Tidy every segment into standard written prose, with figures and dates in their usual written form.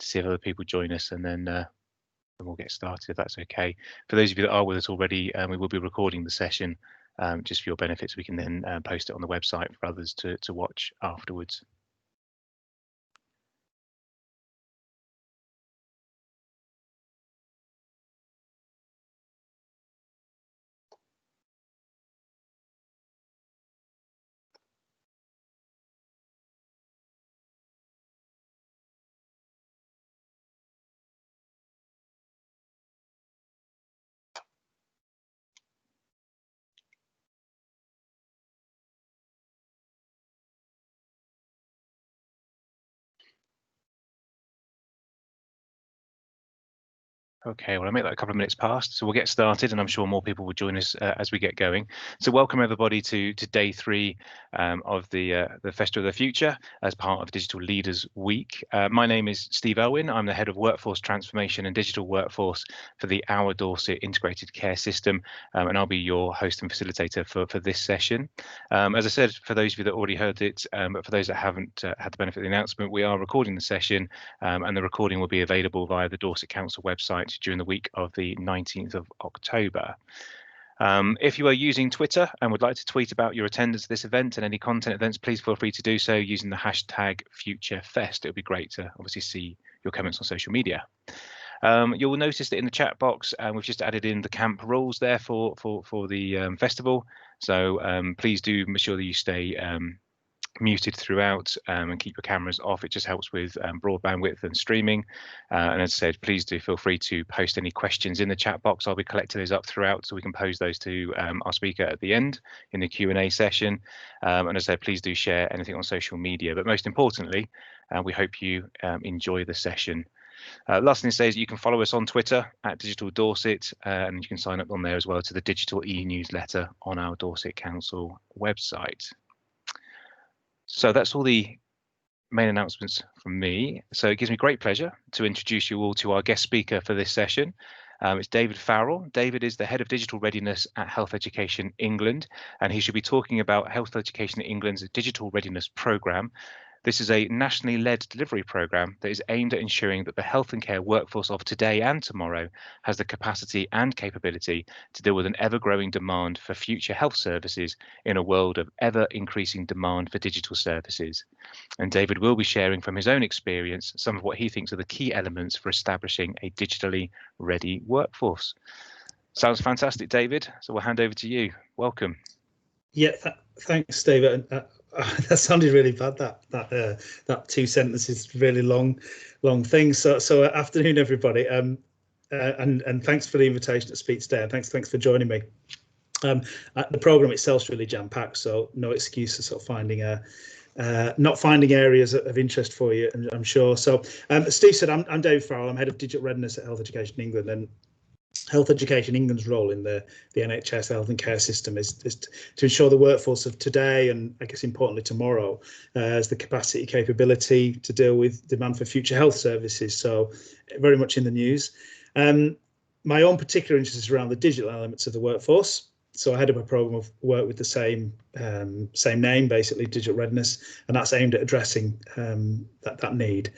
to see if other people join us, and then we'll get started if that's okay. For those of you that are with us already, we will be recording the session just for your benefit, so we can then post it on the website for others to watch afterwards. Okay, well, I'll make that a couple of minutes past, so we'll get started, and I'm sure more people will join us as we get going. So welcome everybody to day 3 of the Festival of the Future as part of Digital Leaders Week. My name is Steve Elwin. I'm the Head of Workforce Transformation and Digital Workforce for the Our Dorset Integrated Care System, and I'll be your host and facilitator for this session. As I said, for those of you that already heard it, but for those that haven't had the benefit of the announcement, we are recording the session, and the recording will be available via the Dorset Council website during the week of the 19th of October. If you are using Twitter and would like to tweet about your attendance at this event and any content events, please feel free to do so using the hashtag Futurefest. It would be great to obviously see your comments on social media. You'll notice that in the chat box, we've just added in the camp rules there for the festival. So please do make sure that you stay muted throughout and keep your cameras off. It just helps with broadband width and streaming. And as I said, please do feel free to post any questions in the chat box. I'll be collecting those up throughout so we can pose those to our speaker at the end in the Q&A session. And as I said, please do share anything on social media. But most importantly, we hope you enjoy the session. Last thing to say is you can follow us on Twitter at Digital Dorset, and you can sign up on there as well to the digital e-newsletter on our Dorset Council website. So that's all the main announcements from me. So it gives me great pleasure to introduce you all to our guest speaker for this session. It's David Farrell. David is the Head of Digital Readiness at Health Education England, and he should be talking about Health Education England's Digital Readiness Programme. This is a nationally led delivery programme that is aimed at ensuring that the health and care workforce of today and tomorrow has the capacity and capability to deal with an ever-growing demand for future health services in a world of ever-increasing demand for digital services. And David will be sharing from his own experience some of what he thinks are the key elements for establishing a digitally ready workforce. Sounds fantastic, David. So we'll hand over to you. Welcome. Yeah, thanks, Steve. That sounded really bad. That 2 sentences, really long thing. So afternoon, everybody, and thanks for the invitation to speak today, and thanks for joining me. The programme itself is really jam-packed, so no excuse for sort of not finding areas of interest for you, and I'm sure. So as Steve said, I'm David Farrell. I'm Head of Digital Readiness at Health Education England, and Health Education England's role in the NHS health and care system is to ensure the workforce of today, and I guess importantly tomorrow, has the capacity, capability to deal with demand for future health services. So very much in the news. My own particular interest is around the digital elements of the workforce. So I head up a programme of work with the same name, basically, Digital Readiness, and that's aimed at addressing that need.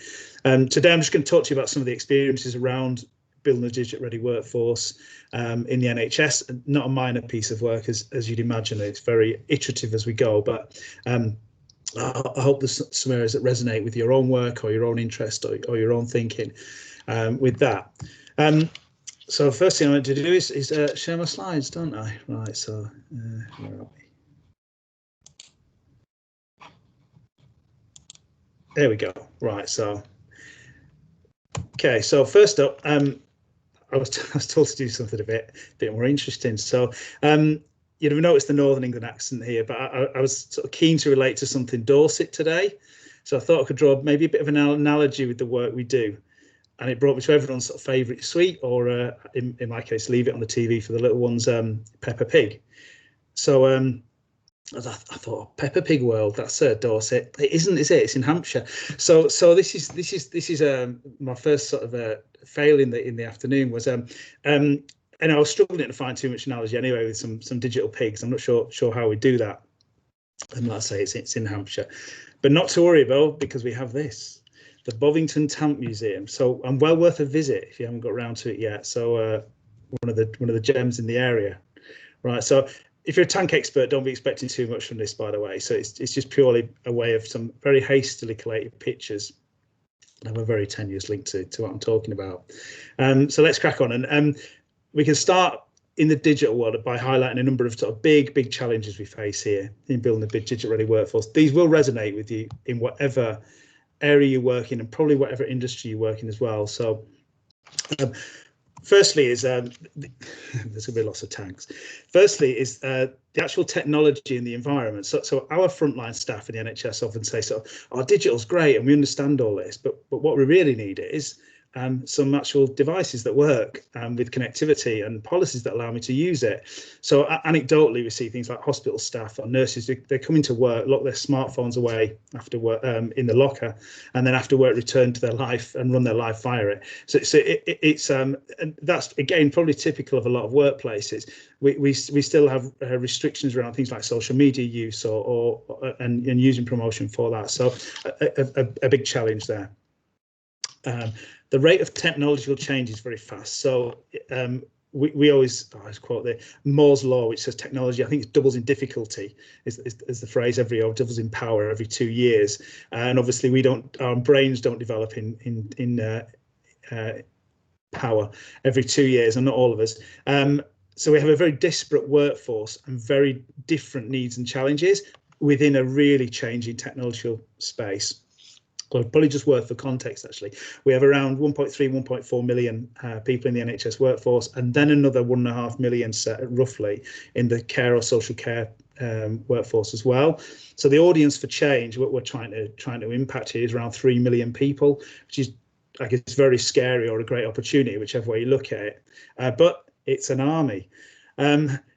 Today I'm just going to talk to you about some of the experiences around building a digital ready workforce in the NHS. Not a minor piece of work, as you'd imagine. It's very iterative as we go, but I hope there's some areas that resonate with your own work or your own interest or your own thinking with that. So first thing I want to do is share my slides, don't I? Right, so where are we? There we go. Right, so okay, so first up, I was told to do something a bit more interesting. So you'd have noticed the Northern England accent here, but I was sort of keen to relate to something Dorset today. So I thought I could draw maybe a bit of an analogy with the work we do. And it brought me to everyone's sort of favourite sweet, or in my case, leave it on the TV for the little ones, Peppa Pig. So I thought, Peppa Pig World, that's Dorset. It isn't, is it? It's in Hampshire. So this is my first sort of fail in the afternoon was and I was struggling to find too much analogy anyway with some digital pigs. I'm not sure how we do that. And like I say, it's in Hampshire, but not to worry about, because we have this. the Bovington Tank Museum. So, and well worth a visit if you haven't got around to it yet. So one of the gems in the area, right? So if you're a tank expert, don't be expecting too much from this, by the way. So it's just purely a way of some very hastily collated pictures. I have a very tenuous link to what I'm talking about. So let's crack on, and we can start in the digital world by highlighting a number of sort of big challenges we face here in building a big digital ready workforce. These will resonate with you in whatever area you work in, and probably whatever industry you work in as well. So firstly is there's going to be lots of tanks. Firstly is the actual technology in the environment. So our frontline staff in the NHS often say, "So our digital's great and we understand all this, but what we really need is some actual devices that work with connectivity and policies that allow me to use it." So anecdotally, we see things like hospital staff or nurses, they're coming to work, lock their smartphones away after work in the locker, and then after work return to their life and run their life via it. So it's and that's again probably typical of a lot of workplaces. We still have restrictions around things like social media use and using promotion for that. So a big challenge there. The rate of technological change is very fast. So we always quote the Moore's law, which says technology, I think it doubles in difficulty, is the phrase or doubles in power every 2 years. And obviously our brains don't develop in power every 2 years, and not all of us. So we have a very disparate workforce and very different needs and challenges within a really changing technological space. Well, probably just worth for context, actually. We have around 1.4 million people in the NHS workforce, and then another 1.5 million roughly in the care or social care workforce as well. So the audience for change, what we're trying to impact here, is around 3 million people, which is, I guess, very scary or a great opportunity, whichever way you look at it. But it's an army.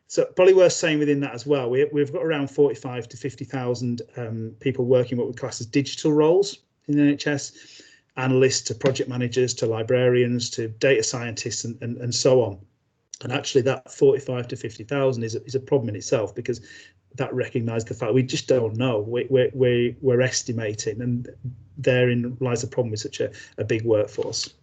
So probably worth saying within that as well, we've got around 45 to 50,000 people working what we class as digital roles in the NHS, analysts to project managers to librarians to data scientists and so on. And actually that 45 to 50,000 is a problem in itself, because that recognised the fact we just don't know. We're estimating, and therein lies the problem with such a big workforce.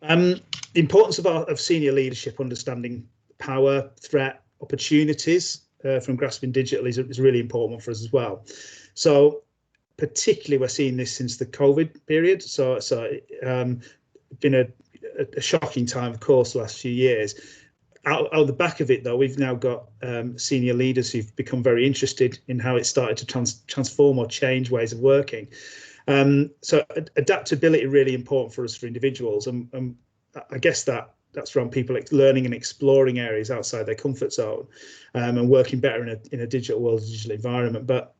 The importance of senior leadership understanding power, threat, opportunities from grasping digital is a really important one for us as well. So particularly we're seeing this since the COVID period. So it's been a shocking time, of course, the last few years. Out the back of it, though, we've now got senior leaders who've become very interested in how it started to transform or change ways of working. So adaptability really important for us, for individuals, and I guess that's around people learning and exploring areas outside their comfort zone, and working better in a digital world, digital environment. But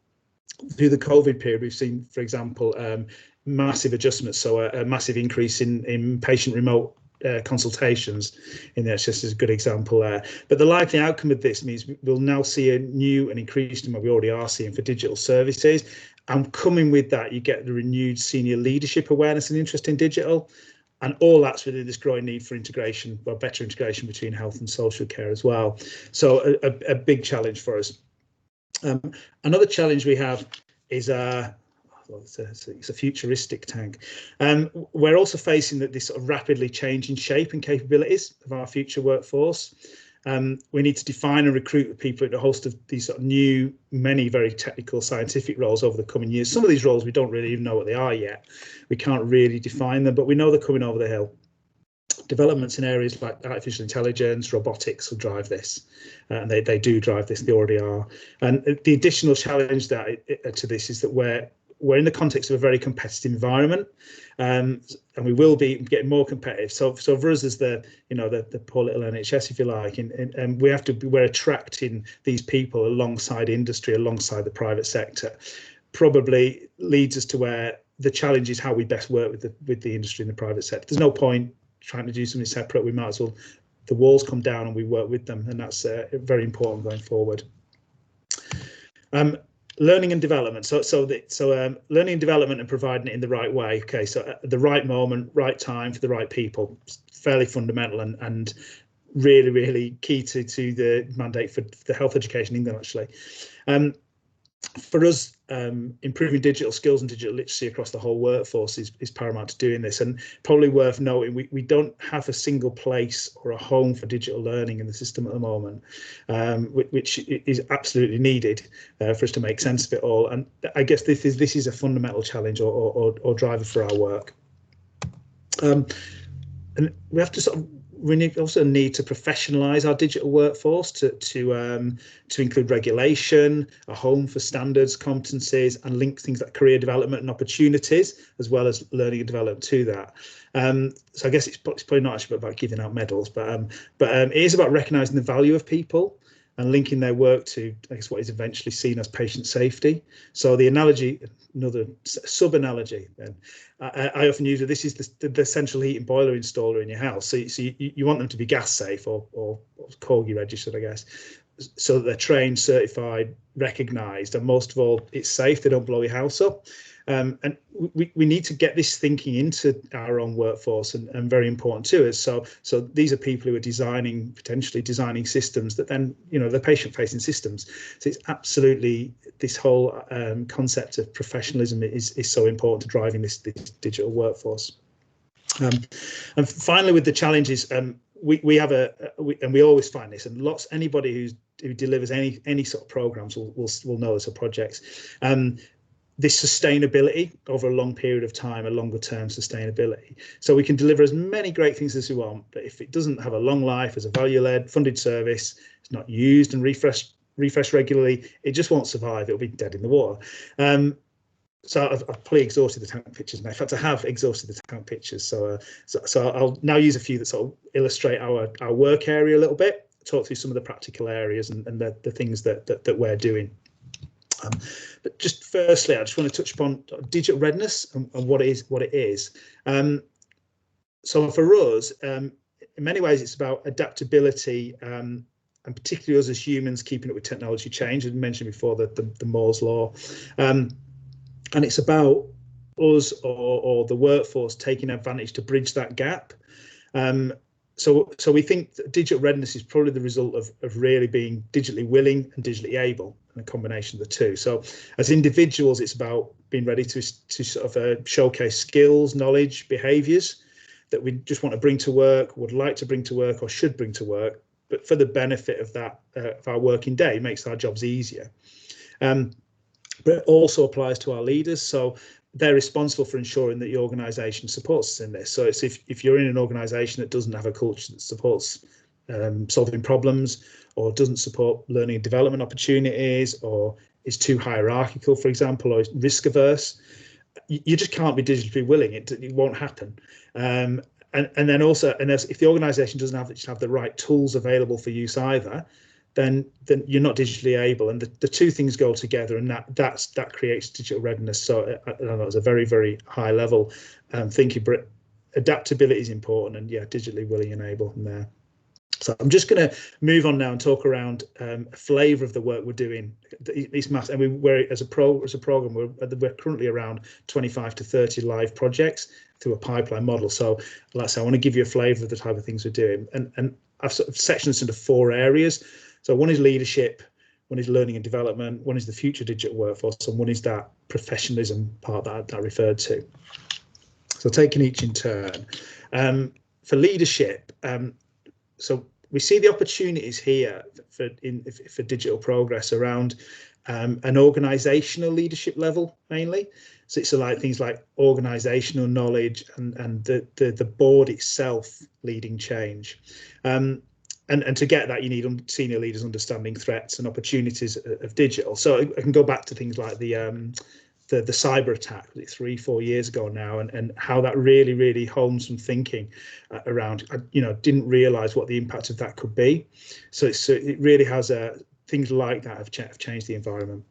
through the COVID period, we've seen, for example, massive adjustments. So a massive increase in patient remote consultations in the NHS is a good example there. But the likely outcome of this means we'll now see a new and increased demand, we already are seeing, for digital services. And coming with that, you get the renewed senior leadership awareness and interest in digital. And all that's within this growing need for integration, well, better integration between health and social care as well. So a big challenge for us. Another challenge we have is it's a futuristic tank. We're also facing this sort of rapidly changing shape and capabilities of our future workforce. We need to define and recruit the people in a host of these sort of new, many very technical scientific roles over the coming years. Some of these roles we don't really even know what they are yet. We can't really define them, but we know they're coming over the hill. Developments in areas like artificial intelligence, robotics will drive this, and they do drive this. They already are. And the additional challenge to this is that we're in the context of a very competitive environment, and we will be getting more competitive. So for us as the poor little NHS, if you like, and we're attracting these people alongside industry, alongside the private sector, probably leads us to where the challenge is how we best work with the industry and the private sector. There's no point trying to do something separate. We might as well, the walls come down and we work with them, and that's very important going forward. Learning and development. So learning and development and providing it in the right way. Okay, so at the right moment, right time for the right people. Fairly fundamental and really, really key to the mandate for the health education in England, actually. For us, improving digital skills and digital literacy across the whole workforce is paramount to doing this. And probably worth noting, we don't have a single place or a home for digital learning in the system at the moment, which is absolutely needed for us to make sense of it all. And I guess this is a fundamental challenge or driver for our work. And we have to we also need to professionalise our digital workforce to include regulation, a home for standards, competencies, and link things like career development and opportunities, as well as learning and development to that. So I guess it's probably not actually about giving out medals, but it is about recognising the value of people and linking their work to, I guess, what is eventually seen as patient safety. So the analogy, another sub-analogy, then I often use it. This is the central heating boiler installer in your house. So you want them to be gas safe or Corgi registered, I guess, so that they're trained, certified, recognised, and most of all, it's safe. They don't blow your house up. And we need to get this thinking into our own workforce, and very important to us. So these are people who are potentially designing systems that then, they're patient-facing systems. So it's absolutely, this whole concept of professionalism is so important to driving this digital workforce. And finally, with the challenges, we have and we always find this, and anybody who delivers any sort of programs will know this, or projects. This sustainability over a long period of time, a longer term sustainability. So we can deliver as many great things as we want, but if it doesn't have a long life as a value-led funded service, it's not used and refreshed regularly, it just won't survive. It'll be dead in the water. So I've probably exhausted the tank pictures now. In fact, I have exhausted the tank pictures. So I'll now use a few that sort of illustrate our work area a little bit, talk through some of the practical areas and the things that we're doing. But just firstly, I just want to touch upon digital readiness and what it is. So for us, in many ways, it's about adaptability, and particularly us as humans keeping up with technology change. I mentioned before the Moore's law, and it's about us or the workforce taking advantage to bridge that gap. So we think that digital readiness is probably the result of really being digitally willing and digitally able, and a combination of the two. So as individuals, it's about being ready to sort of showcase skills, knowledge, behaviours that we just want to bring to work, would like to bring to work, or should bring to work, but for the benefit of that of our working day. It makes our jobs easier. But it also applies to our leaders. So they're responsible for ensuring that the organisation supports us in this. So it's if you're in an organisation that doesn't have a culture that supports solving problems, or doesn't support learning and development opportunities, or is too hierarchical, for example, or is risk averse, you just can't be digitally willing. It won't happen. And then also, if the organisation doesn't have the right tools available for use either, then you're not digitally able, and the two things go together, and that creates digital readiness. So I know it's a very, very high level thinking, but adaptability is important, and yeah, digitally willing and able in there. So I'm just going to move on now and talk around a flavour of the work we're doing. These mass, and we're as a program, we're currently around 25 to 30 live projects through a pipeline model. So like I say, I want to give you a flavour of the type of things we're doing, and I've sort of sectioned this into 4 areas. So one is leadership, one is learning and development, one is the future digital workforce, and one is that professionalism part that I referred to. So taking each in turn. For leadership, so we see the opportunities here for digital progress around an organisational leadership level mainly. So it's like things like organisational knowledge and the board itself leading change. And to get that, you need senior leaders understanding threats and opportunities of digital. So I can go back to things like the cyber attack 3-4 years ago now, and how that really honed some thinking around. Didn't realise what the impact of that could be. So it really has things like that have changed the environment.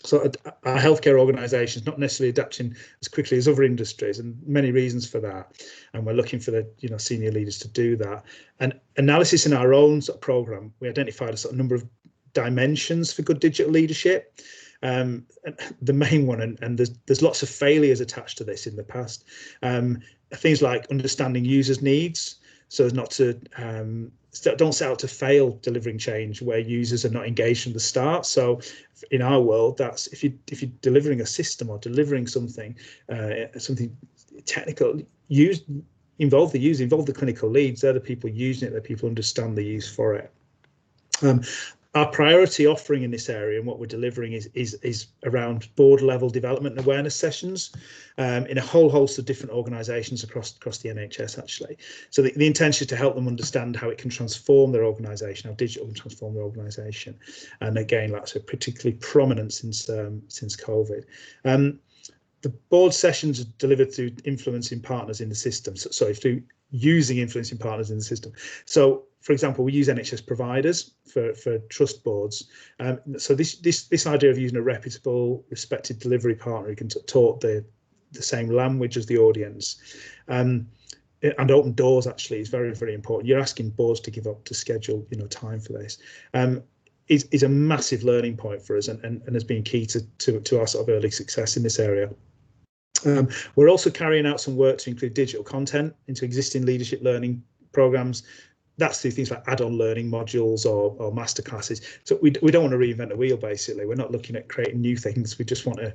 So our healthcare organisations not necessarily adapting as quickly as other industries, and many reasons for that. And we're looking for the senior leaders to do that. And analysis in our own sort of programme, we identified a sort of number of dimensions for good digital leadership. And the main one, and there's lots of failures attached to this in the past. Things like understanding users' needs. so as not to don't set out to fail delivering change where users are not engaged from the start. So in our world, that's if you're delivering a system or delivering something technical, involve the user, involve the clinical leads. They're the people using it, the people who understand the use for it. Our priority offering in this area and what we're delivering is around board level development and awareness sessions in a whole host of different organisations across the NHS actually. So the intention is to help them understand how it can transform their organisation, how digital can transform their organisation. And again, that's a particularly prominent since COVID. The board sessions are delivered through influencing partners in the system. So through using influencing partners in the system. So, for example, we use NHS providers for trust boards. So this idea of using a reputable, respected delivery partner who can talk the same language as the audience, and open doors actually is very, very important. You're asking boards to give up to schedule, time for this. Is a massive learning point for us and has been key to our sort of early success in this area. We're also carrying out some work to include digital content into existing leadership learning programs. That's through things like add-on learning modules or masterclasses. So we don't want to reinvent the wheel, basically. We're not looking at creating new things. We just want to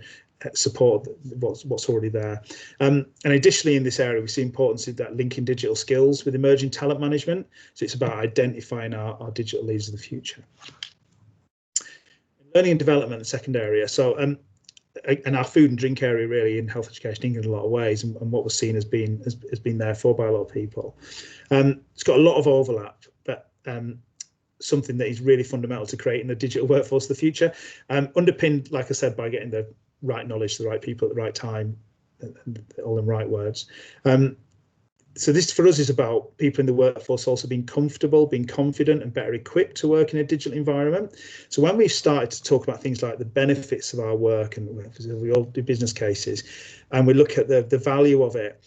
support what's already there. And additionally, in this area, we see importance of that linking digital skills with emerging talent management. So it's about identifying our digital leaders of the future. Learning and development, the second area. So and our food and drink area really in health education in a lot of ways, and what we're seen has been there for by a lot of people. It's got a lot of overlap, but something that is really fundamental to creating the digital workforce of the future, underpinned, like I said, by getting the right knowledge to the right people at the right time, and all in right words. So this for us is about people in the workforce also being comfortable, being confident and better equipped to work in a digital environment. So when we've started to talk about things like the benefits of our work, and we all do business cases, and we look at the value of it,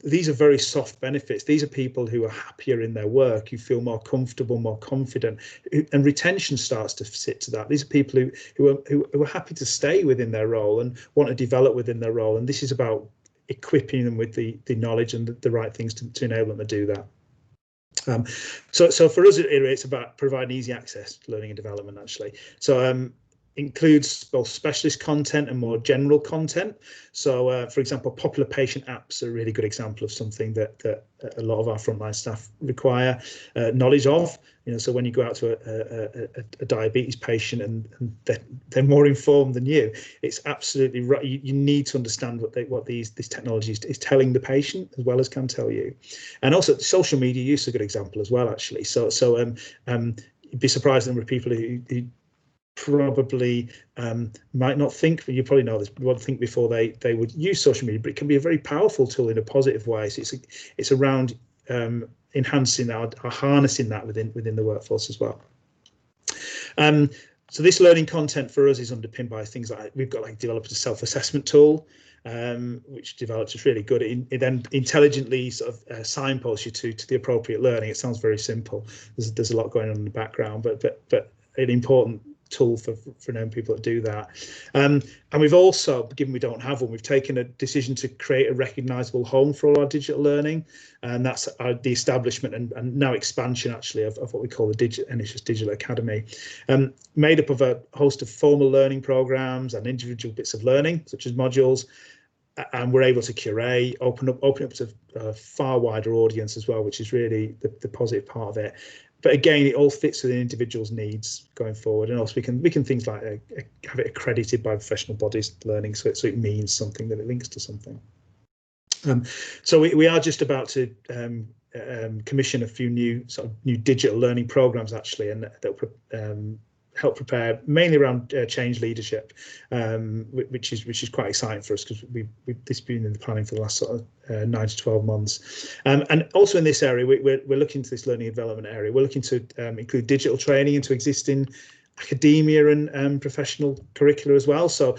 these are very soft benefits. These are people who are happier in their work, who feel more comfortable, more confident, and retention starts to sit to that. These are people who are happy to stay within their role and want to develop within their role. And this is about equipping them with the knowledge and the right things to enable them to do that. So for us, it's about providing easy access to learning and development, actually. So includes both specialist content and more general content. So, for example, popular patient apps are a really good example of something that a lot of our frontline staff require knowledge of. So when you go out to a diabetes patient and they're more informed than you, it's absolutely right. You need to understand what this technology is telling the patient as well as can tell you. And also social media use is a good example as well, actually. So you'd be surprised the number of people who probably might not think, but you probably know this, won't think before they would use social media, but it can be a very powerful tool in a positive way. So it's around enhancing or harnessing that within the workforce as well. So this learning content for us is underpinned by things like we've got developed a self-assessment tool, which develops is really good. It then intelligently sort of signposts you to the appropriate learning. It sounds very simple. There's a lot going on in the background, but an important tool for known people that do that. And we've also, given we don't have one, we've taken a decision to create a recognisable home for all our digital learning, and that's the establishment and now expansion actually of what we call the NHS Digital Academy, made up of a host of formal learning programmes and individual bits of learning such as modules, and we're able to curate, open up to a far wider audience as well, which is really the positive part of it. But again, it all fits within individuals' needs going forward, and also we can things like have it accredited by professional bodies learning, so it means something, that it links to something. So we are just about to commission a few new digital learning programs actually, and that help prepare mainly around change leadership, which is quite exciting for us because this has been in the planning for the last sort of 9 to 12 months. And also in this area, we're looking to this learning and development area. We're looking to include digital training into existing academia and professional curricula as well. So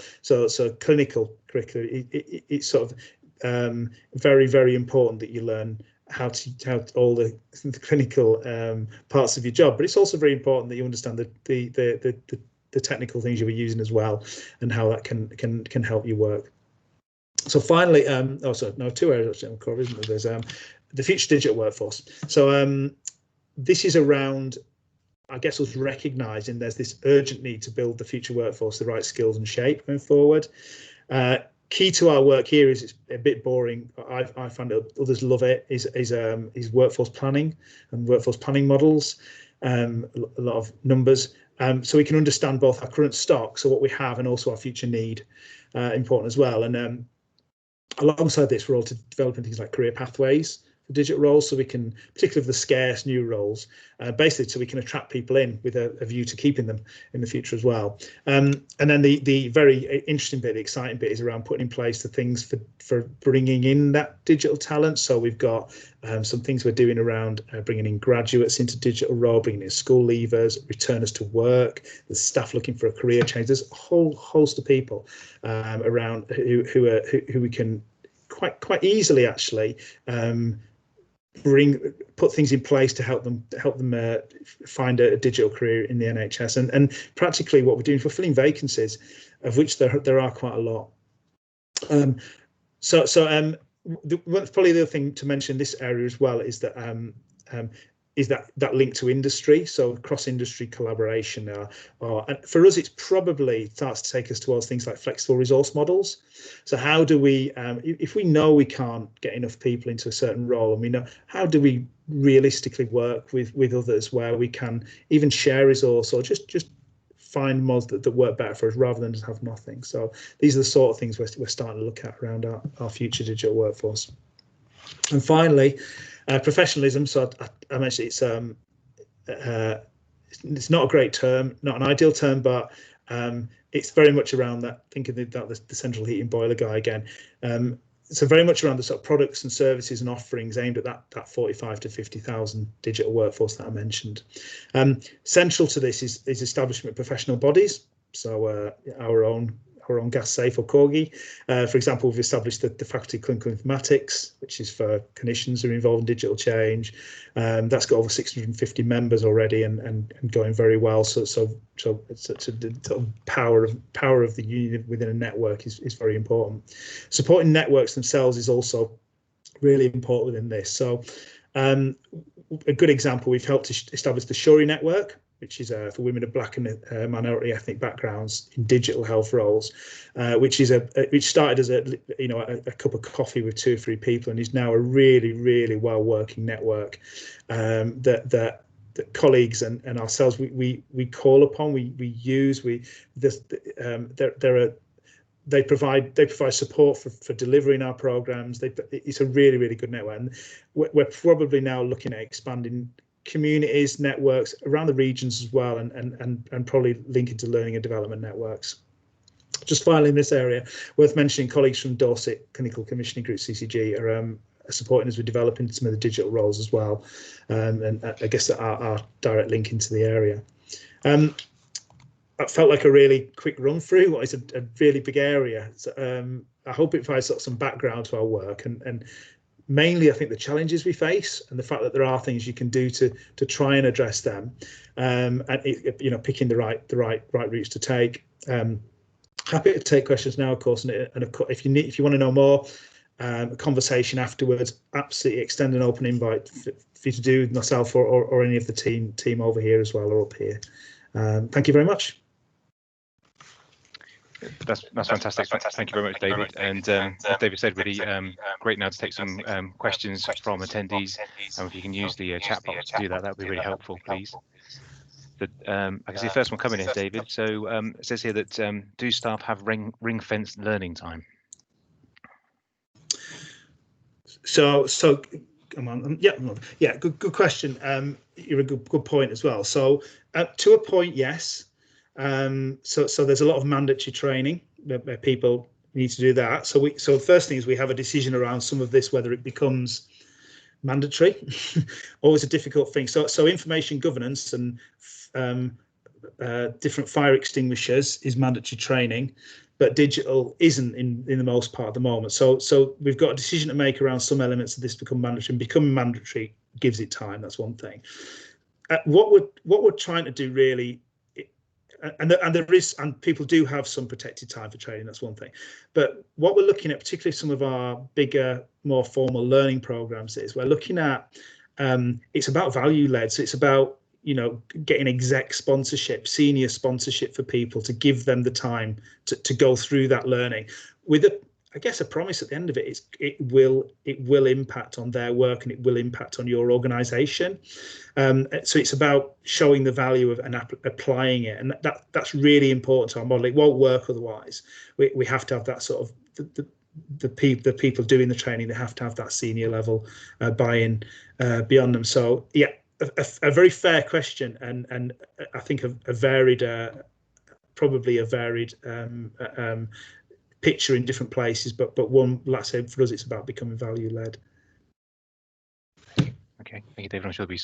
clinical curricula, it's sort of very, very important that you learn how all the clinical parts of your job, but it's also very important that you understand the technical things you were using as well, and how that can help you work. So finally, two areas I'm covering, isn't there? There's the future digital workforce. So this is around, I guess, us recognising there's this urgent need to build the future workforce, the right skills and shape going forward. Key to our work here is, it's a bit boring, I find it, others love it, is workforce planning and workforce planning models, a lot of numbers, so we can understand both our current stock, so what we have, and also our future need, important as well. And alongside this, we're also developing things like career pathways for digital roles, so we can, particularly for the scarce new roles, basically so we can attract people in with a view to keeping them in the future as well. And then the very interesting bit, the exciting bit, is around putting in place the things for bringing in that digital talent. So we've got some things we're doing around bringing in graduates into digital role, bringing in school leavers, returners to work, there's staff looking for a career change. There's a whole host of people around who we can quite easily actually put things in place to help them find a digital career in the NHS, and practically what we're doing for filling vacancies, of which there are quite a lot. Probably the other thing to mention in this area as well is that that link to industry, so cross-industry collaboration. And for us, it's probably starts to take us towards things like flexible resource models. So how do we, if we know we can't get enough people into a certain role, and we know, how do we realistically work with others where we can even share resource, or just find mods that work better for us rather than just have nothing. So these are the sort of things we're starting to look at around our future digital workforce. And finally, professionalism. So I mentioned it's not a great term, not an ideal term, but it's very much around that, thinking about the central heating boiler guy again. So very much around the sort of products and services and offerings aimed at that 45 to 50,000 digital workforce that I mentioned. Central to this is establishment of professional bodies. So our own gas safe, or Corgi. For example, we've established the Faculty of Clinical Informatics, which is for clinicians who are involved in digital change. That's got over 650 members already, and going very well. So the power of the union within a network is very important. Supporting networks themselves is also really important within this. So a good example, we've helped establish the Shuri network, which is for women of Black and minority ethnic backgrounds in digital health roles, which started as a cup of coffee with 2 or 3 people, and is now a really well working network that colleagues and ourselves we call upon, we use. They provide support for delivering our programs. It's a really good network, and we're probably now looking at expanding communities, networks around the regions as well, and probably linking to learning and development networks. Just finally, in this area, worth mentioning, colleagues from Dorset Clinical Commissioning Group, CCG, are supporting us with developing some of the digital roles as well, and I guess that our direct link into the area. That felt like a really quick run through what is a really big area. So, I hope it provides some background to our work, and mainly, I think, the challenges we face and the fact that there are things you can do to try and address them, and picking the right routes to take. Happy to take questions now, of course, and if you want to know more, a conversation afterwards, absolutely extend an open invite for you to do with myself or any of the team over here as well, or up here. Thank you very much. That's fantastic. Thank you very much, David. And as David said, really great now to take some questions from attendees. And if you can use the chat box to do that, that would be really helpful, please. I can see the first one coming in, David. So it says here that do staff have ring-fenced learning time? So come on, yeah, good question. You're a good point as well. So to a point, yes. So there's a lot of mandatory training where people need to do that. So the first thing is we have a decision around some of this, whether it becomes mandatory. Always a difficult thing. So information governance and different fire extinguishers is mandatory training, but digital isn't in the most part at the moment. So we've got a decision to make around some elements of this become mandatory, and becoming mandatory gives it time. That's one thing. What we're trying to do really, and people do have some protected time for training. That's one thing, but what we're looking at, particularly some of our bigger, more formal learning programs, is we're looking at it's about value led. So it's about getting exec sponsorship, senior sponsorship for people to give them the time to go through that learning with a promise at the end of it is it will impact on their work and it will impact on your organization. So it's about showing the value of and applying it, and that's really important to our model. It won't work otherwise. We have to have that sort of the people doing the training. They have to have that senior level buy-in beyond them. So yeah, a very fair question, and I think a varied, probably a varied picture in different places, but one, like I said, for us it's about becoming value led. Okay, thank you, David. I'm sure there'll be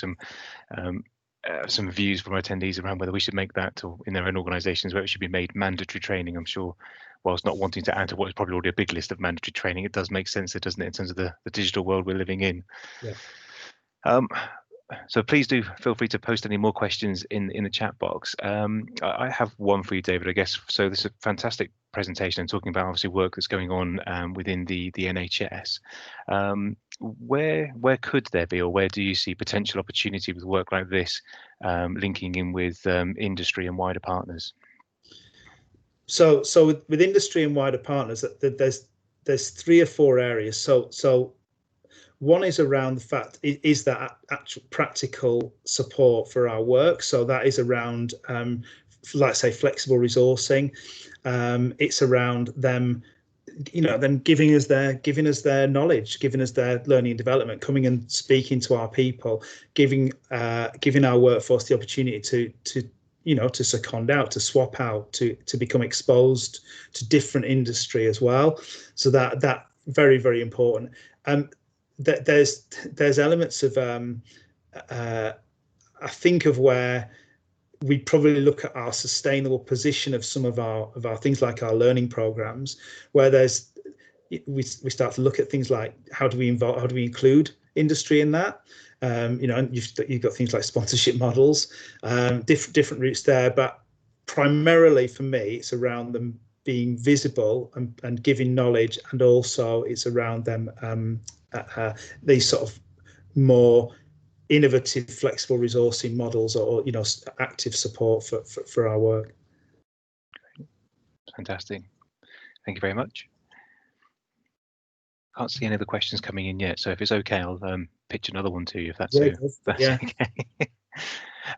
some views from attendees around whether we should make that, or in their own organisations, whether it should be made mandatory training. I'm sure, whilst not wanting to add to what is probably already a big list of mandatory training, it does make sense, doesn't it, in terms of the digital world we're living in. Yeah. So please do feel free to post any more questions in the chat box. I have one for you, David, I guess. So this is a fantastic presentation and talking about obviously work that's going on within the NHS. Where could there be, or where do you see potential opportunity with work like this, linking in with industry and wider partners? So with industry and wider partners, there's 3 or 4 areas. So one is around the fact, is that actual practical support for our work. So that is around, let's say, flexible resourcing. It's around them, them giving us their knowledge, giving us their learning and development, coming and speaking to our people, giving our workforce the opportunity to second out, to swap out, to become exposed to different industry as well. So that very, very important. There's elements of I think of where we probably look at our sustainable position of some of our things like our learning programs, where we start to look at things like how do we include industry in that. And you've got things like sponsorship models, different routes there, but primarily for me it's around them being visible and giving knowledge, and also it's around them these sort of more innovative, flexible resourcing models, or active support for our work. Fantastic, thank you very much. Can't see any other questions coming in yet, so if it's okay, I'll pitch another one to you, if that's okay.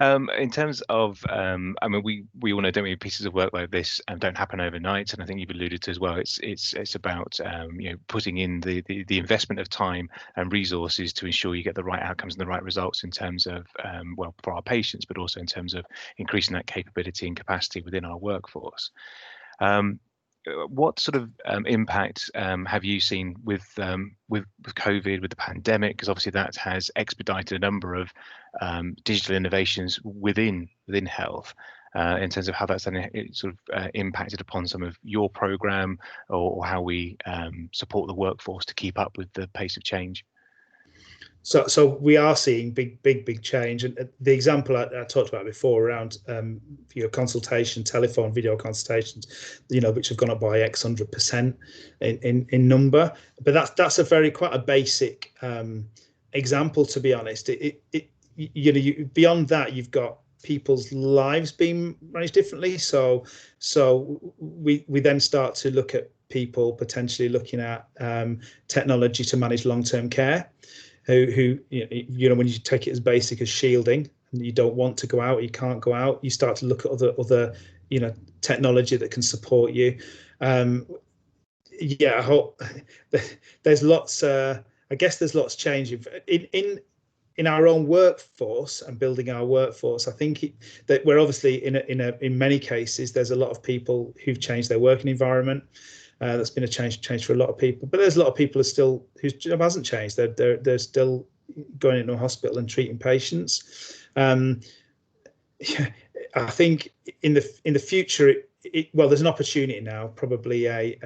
In terms of, I mean, we all know, don't we, pieces of work like this don't happen overnight, and I think you've alluded to as well. It's about putting in the investment of time and resources to ensure you get the right outcomes and the right results in terms of well, for our patients, but also in terms of increasing that capability and capacity within our workforce. What sort of impact have you seen with COVID, with the pandemic? Because obviously that has expedited a number of digital innovations within health, in terms of how that's sort of impacted upon some of your program, or how we support the workforce to keep up with the pace of change. So we are seeing big change, and the example I talked about before around consultation, telephone, video consultations, which have gone up by X 100% in number. But that's quite a basic example, to be honest. Beyond that, you've got people's lives being managed differently. So we then start to look at people potentially looking at technology to manage long-term care. Who when you take it as basic as shielding, and you don't want to go out, you can't go out, you start to look at other technology that can support you. I hope there's lots. I guess there's lots changing in our own workforce and building our workforce. I think that we're obviously in many cases there's a lot of people who've changed their working environment. That's been a change for a lot of people, but there's a lot of people whose job hasn't changed. They're still going into a hospital and treating patients. I think in the future, there's an opportunity now, probably I'd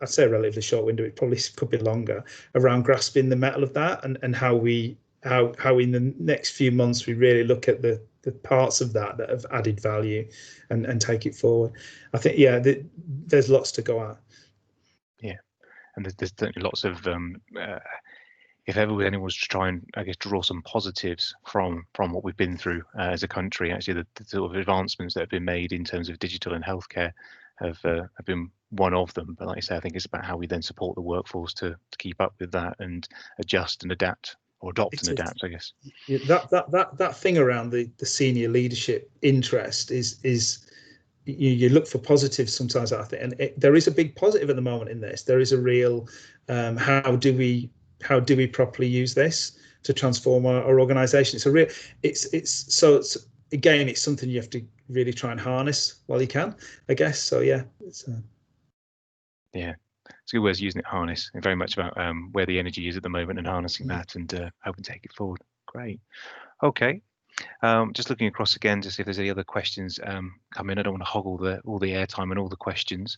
say a relatively short window. It probably could be longer, around grasping the mettle of that and how we how in the next few months we really look at the parts of that have added value and take it forward. I think, yeah, there's lots to go at. Yeah, and there's certainly lots of if ever anyone was to try and, I guess, draw some positives from what we've been through as a country, actually the sort of advancements that have been made in terms of digital and healthcare have been one of them. But like I say, I think it's about how we then support the workforce to keep up with that and adjust and adapt, or adopt and adapt, I guess. That thing around the senior leadership interest is you look for positives sometimes, I think, and there is a big positive at the moment in this. There is a real how do we properly use this to transform our organization? It's a real it's again, it's something you have to really try and harness while you can, I guess. So yeah, it's yeah, it's a good way of using it, harness, and very much about where the energy is at the moment and harnessing that and helping take it forward. Great. Okay. Just looking across again to see if there's any other questions come in. I don't want to hog all the airtime and all the questions.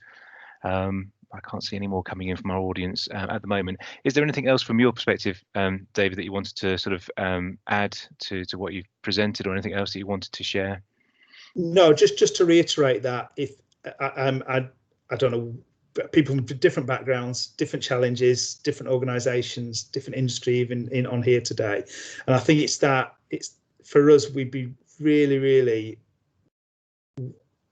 I can't see any more coming in from our audience at the moment. Is there anything else from your perspective, David, that you wanted to sort of add to what you've presented, or anything else that you wanted to share? No, just to reiterate that if I don't know, people from different backgrounds, different challenges, different organisations, different industry, even on here today, and I think it's for us, we'd be really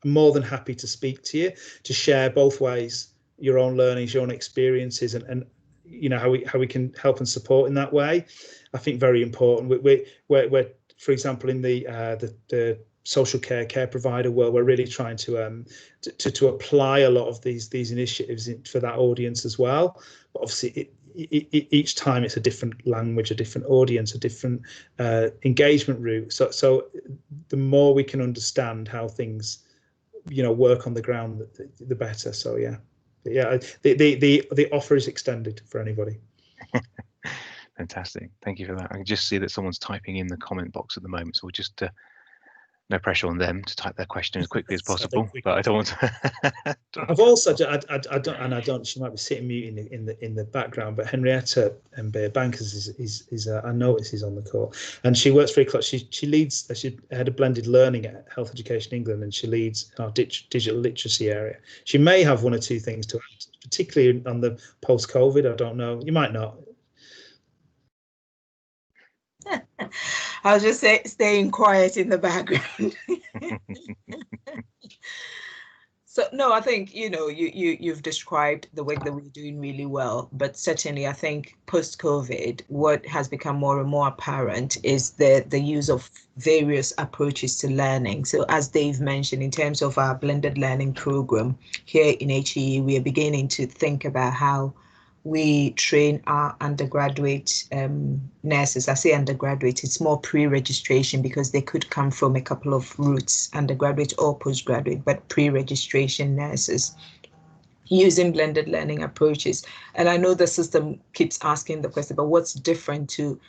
more than happy to speak to you, to share both ways, your own learnings, your own experiences, and you know how we can help and support in that way. I think very important. We're for example, in the social care provider world, we're really trying to apply a lot of these initiatives for that audience as well. But obviously, each time it's a different language, a different audience, a different engagement route. So the more we can understand how things, work on the ground, the better. So yeah, the offer is extended for anybody. Fantastic. Thank you for that. I can just see that someone's typing in the comment box at the moment, so we'll just no pressure on them to type their question as quickly as possible, but I don't want to. I've also, I don't. She might be sitting mute in the background, but Henrietta Bankers is I notice is on the call, and she works very close. She leads. She had a blended learning at Health Education England, and she leads our digital literacy area. She may have one or two things to add, particularly on the post-COVID. I don't know. You might not. I'll just staying quiet in the background. So no, I think you've described the work that we're doing really well, but certainly I think post-COVID, what has become more and more apparent is the use of various approaches to learning. So as Dave mentioned, in terms of our blended learning program here in HEE, we are beginning to think about how we train our undergraduate nurses. I say undergraduate, it's more pre-registration because they could come from a couple of routes, undergraduate or postgraduate, but pre-registration nurses using blended learning approaches. And I know the system keeps asking the question, but what's different to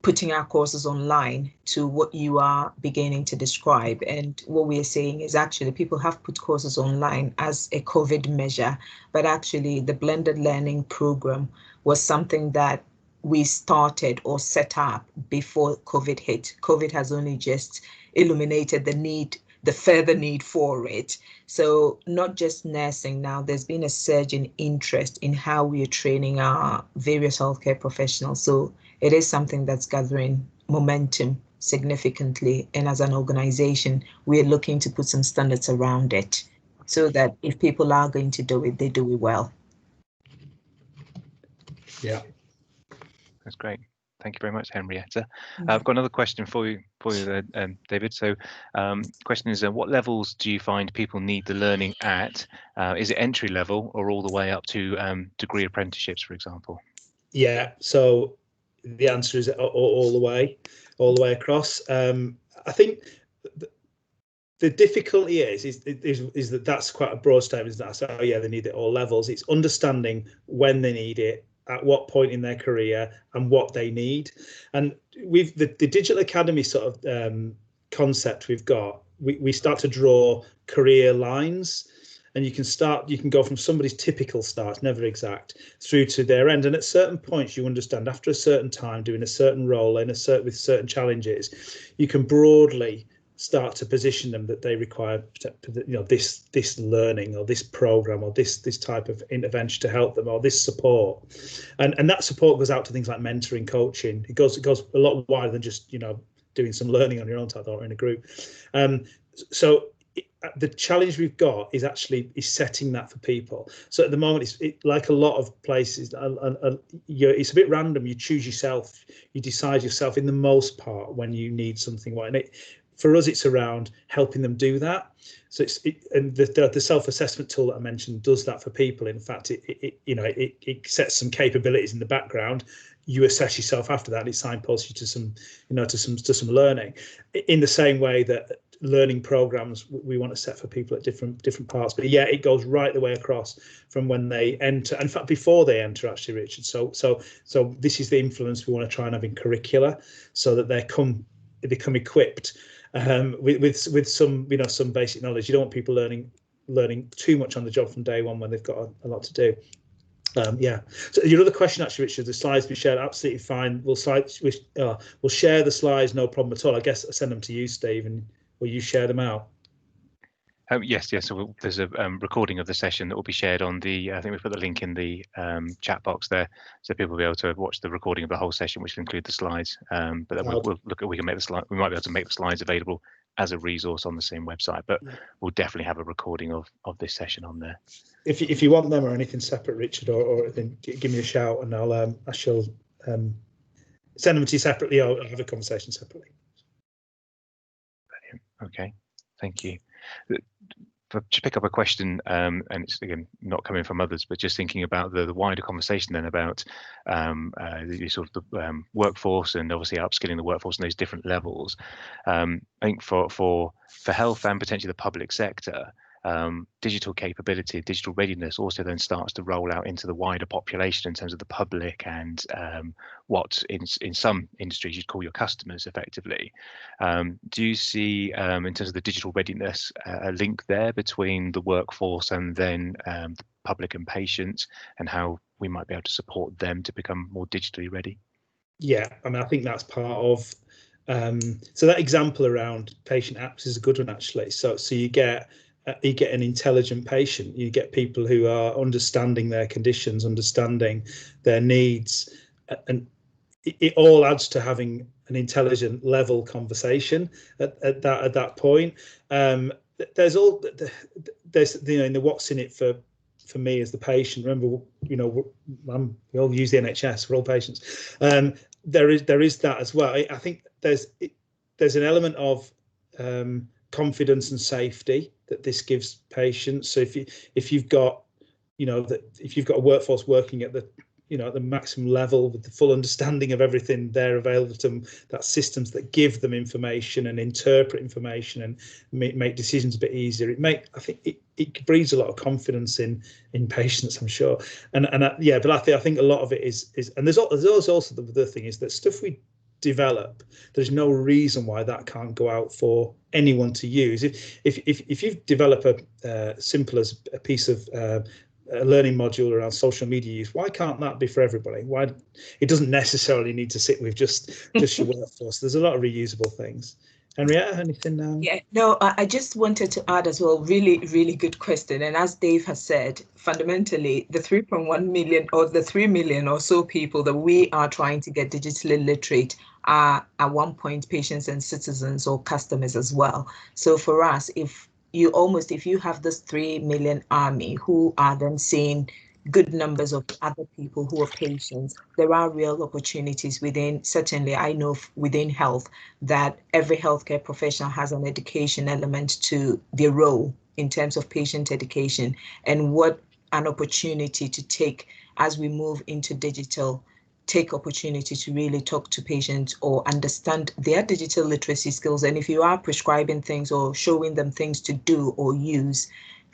putting our courses online to what you are beginning to describe? And what we are saying is actually people have put courses online as a COVID measure, but actually the blended learning program was something that we started or set up before COVID hit. COVID has only just illuminated the further need for it. So not just nursing now, there's been a surge in interest in how we are training our various healthcare professionals. So it is something that's gathering momentum significantly. And as an organization, we're looking to put some standards around it so that if people are going to do it, they do it well. Yeah. That's great. Thank you very much, Henrietta. I've got another question for you David. So question is, what levels do you find people need the learning at? Is it entry level or all the way up to degree apprenticeships, for example? Yeah, so the answer is all the way across. I think the difficulty is that that's quite a broad statement. Is that so? Yeah, they need it at all levels. It's understanding when they need it, at what point in their career, and what they need. And with the Digital Academy sort of concept we've got, we start to draw career lines, and you can go from somebody's typical start, never exact, through to their end. And at certain points, you understand after a certain time, doing a certain role with certain challenges, you can broadly start to position them that they require, this learning or this program or this type of intervention to help them, or this support, and that support goes out to things like mentoring, coaching. It goes a lot wider than just doing some learning on your own type or in a group. So the challenge we've got is setting that for people. So at the moment, it's like a lot of places, it's a bit random. You choose yourself, you decide yourself in the most part when you need something. For us, it's around helping them do that. So and the self-assessment tool that I mentioned does that for people. In fact, it sets some capabilities in the background. You assess yourself after that, and it signposts you to some learning. In the same way that learning programs we want to set for people at different parts. But yeah, it goes right the way across from when they enter. In fact, before they enter, actually, Richard. So this is the influence we want to try and have in curricula, so that they become equipped with some basic knowledge. You don't want people learning too much on the job from day one when they've got a lot to do. Yeah. So your other question, actually, Richard, the slides we shared, absolutely fine. We'll share the slides, no problem at all. I guess I'll send them to you, Steve, and will you share them out? Yes. So there's a recording of the session that will be shared on the. I think we put the link in the chat box there, so people will be able to watch the recording of the whole session, which will include the slides. But then we'll look at we might be able to make the slides available as a resource on the same website. But we'll definitely have a recording of this session on there. If you want them or anything separate, Richard, or then give me a shout, and I shall send them to you separately, or have a conversation separately. Brilliant. Okay, thank you. To pick up a question, and it's again not coming from others, but just thinking about the wider conversation then about the sort of the workforce, and obviously upskilling the workforce in those different levels. I think for health and potentially the public sector, digital capability, digital readiness also then starts to roll out into the wider population in terms of the public and what in some industries you'd call your customers effectively. Do you see in terms of the digital readiness a link there between the workforce and then the public and patients, and how we might be able to support them to become more digitally ready? Yeah, I mean, I think that's part of so that example around patient apps is a good one, actually. So you get an intelligent patient, you get people who are understanding their conditions, understanding their needs, and it all adds to having an intelligent level conversation at that point. There's the what's in it for me as the patient. Remember, we all use the NHS, we're all patients. There is that as well. I think there's an element of confidence and safety that this gives patients. So if you've got a workforce working at the maximum level with the full understanding of everything there available to them, that systems that give them information and interpret information and make decisions a bit easier, I think it breeds a lot of confidence in patients, I'm sure. But I think a lot of it is and there's also the thing is that stuff we develop, there's no reason why that can't go out for anyone to use. If you develop a simple as a piece of a learning module around social media use, why can't that be for everybody? Why it doesn't necessarily need to sit with just your workforce. There's a lot of reusable things. Henrietta, anything now? Yeah, no, I just wanted to add as well, really, really good question. And as Dave has said, fundamentally, the 3.1 million or the 3 million or so people that we are trying to get digitally literate are at one point patients and citizens or customers as well. So for us, if you have this 3 million army who are then seeing good numbers of other people who are patients, there are real opportunities certainly I know within health that every healthcare professional has an education element to their role in terms of patient education, and what an opportunity to take as we move into digital, take opportunity to really talk to patients or understand their digital literacy skills. And if you are prescribing things or showing them things to do or use,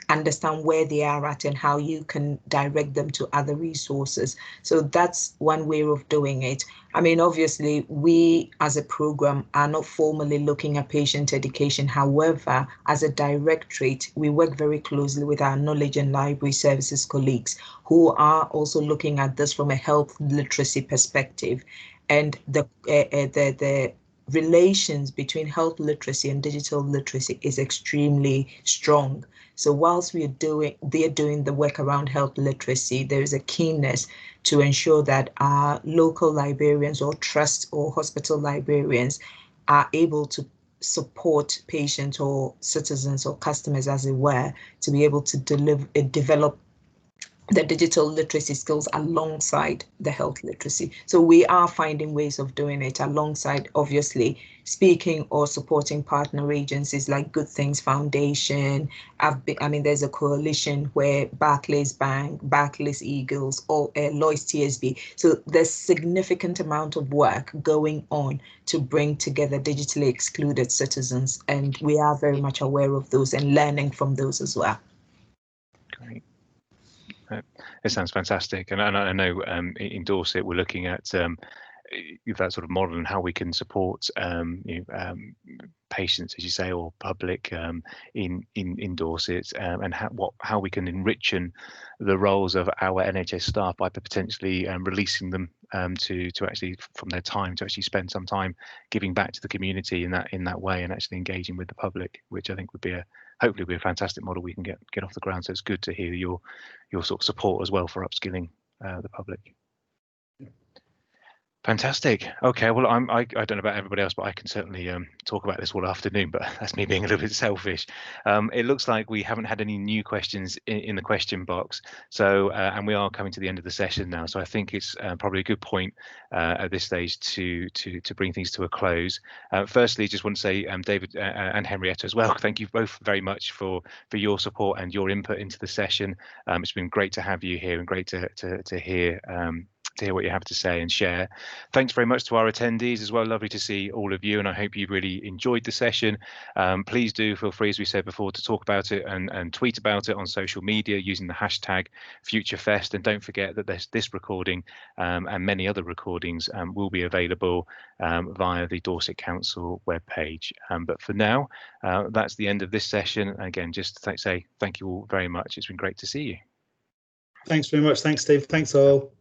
understand where they are at and how you can direct them to other resources. So that's one way of doing it. I mean, obviously, we as a program are not formally looking at patient education. However, as a directorate, we work very closely with our knowledge and library services colleagues who are also looking at this from a health literacy perspective. And the relations between health literacy and digital literacy is extremely strong. So whilst they're doing the work around health literacy, there is a keenness to ensure that our local librarians or trust or hospital librarians are able to support patients or citizens or customers, as it were, to be able to develop the digital literacy skills alongside the health literacy. So we are finding ways of doing it alongside, obviously, speaking or supporting partner agencies like Good Things Foundation. There's a coalition where Barclays Bank, Barclays Eagles, or Lloyds TSB. So there's significant amount of work going on to bring together digitally excluded citizens, and we are very much aware of those and learning from those as well. Great. It sounds fantastic, and I know in Dorset we're looking at that sort of model and how we can support patients, as you say, or public in Dorset, and how we can enrich the roles of our NHS staff by potentially releasing them to actually from their time to actually spend some time giving back to the community in that way and actually engaging with the public, which I think would be hopefully be a fantastic model we can get off the ground. So it's good to hear your sort of support as well for upskilling the public. Fantastic. Okay, well, I don't know about everybody else, but I can certainly talk about this all afternoon, but that's me being a little bit selfish. It looks like we haven't had any new questions in the question box, so and we are coming to the end of the session now, so I think it's probably a good point at this stage to bring things to a close. Firstly, just want to say, David and Henrietta as well, thank you both very much for your support and your input into the session. It's been great to have you here and great to hear what you have to say and share. Thanks very much to our attendees as well. Lovely to see all of you, and I hope you really enjoyed the session. Please do feel free, as we said before, to talk about it and tweet about it on social media using the hashtag Futurefest. And don't forget that this recording and many other recordings will be available via the Dorset Council webpage. But for now, that's the end of this session. Again, just to say thank you all very much. It's been great to see you. Thanks very much. Thanks, Steve. Thanks all.